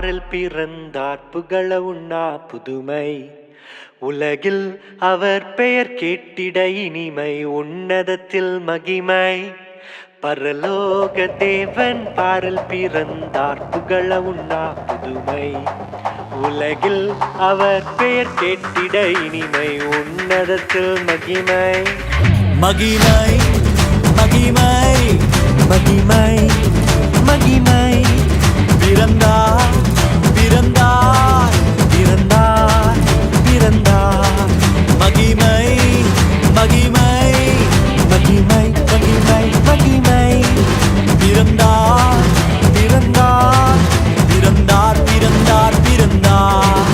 பாரில் பிறந்தார் புகழ உண்ணா புதுமை. உலகில் அவர் பெயர் கேட்டிட இனிமை, உன்னதத்தில் மகிமை. பரலோக தேவன் பாரில் பிறந்தார் புகழ உண்ணா புதுமை. உலகில் அவர் பெயர் கேட்டிட இனிமை, உன்னதத்தில் மகிமை. மகிமை மகிமை மகிமை மகிமை. பிறந்தார் பிறந்தார் பிறந்தார் பிறந்தார். மகிமை மகிமை மகிமை மகிமை மகிமை. பிறந்தார் பிறந்தார் பிறந்தார் பிறந்தார் பிறந்தார்.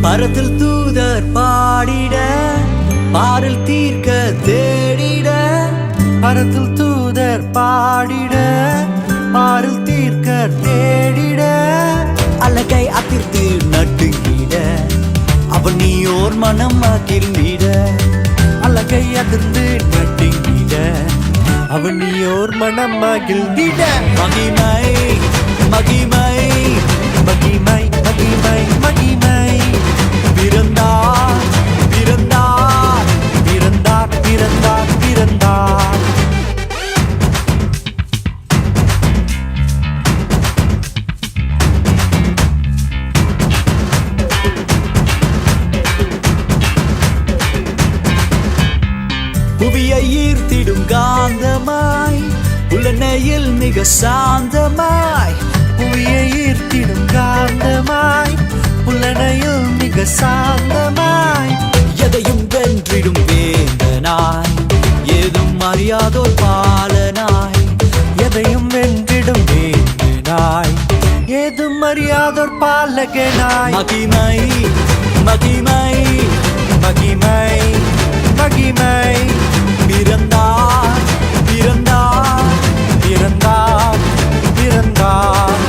பரத்தில் தூதர் பாடிட, பாரில் தீர்க்க தேடிட. பரத்தில் தூதர் பாடிட, பாரில் தீர்க்க தேடிட. அலகை அதிர்த்து நட்டுங்கிட, அவன் நீயோர் மனம் மகிழ்ந்திட. அலகை அதிர்ந்து நடுங்கிட, அவன் நீயோர் மனம் மகிழ்ந்திட. மகிமை மகிமை மகிமை மகிமை மகிமை. பிறந்தார் பிறந்தார் பிறந்தார் பிறந்தார் பிறந்தார். புவியை ஈர்த்திடும் காந்தமாய், புலனையில் மிக சாந்தமாய். புவியை ஈர்த்திடும் காந்தமாய், புலனையில் மிக சாந்தமாய். எதையும் வென்றிடும் வேந்தனாய், ஏதும் அறியாதோர் பாலனாய். எதையும் வென்றிடும் வேந்தனாய், ஏதும் அறியாதோர் பாலகனாய். மகிமை மகிமை மகிமை மகிமை. பிறந்தார் பிறந்தார் பிறந்தார் பிறந்தார்.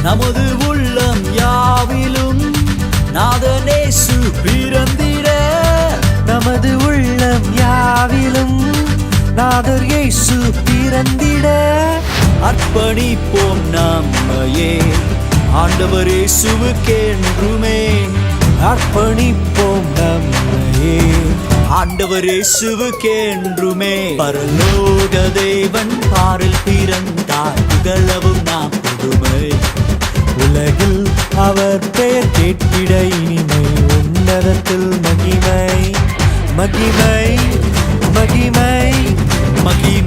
நமது உள்ளம் யாவிலும் நாதனேசு பிறந்திட. நமது உள்ளம் யாவிலும் நாதர் இயேசு பிறந்திட. அர்ப்பணிப்போம் நம்மையே ஆண்டவர் இயேசுவுக்கென்றுமே. அர்ப்பணிப்போம் நம்மையே ஆண்டவர் இயேசுவுக்கென்றுமே. பரலோக தேவன் பாரில் பிறந்தார் புகழவும் நாம் புதுமை. உலகில் அவர் பெயர் கேட்டிட இனிமை, உன்னதத்தில் மகிமை. மகிமை மகிமை மகிமை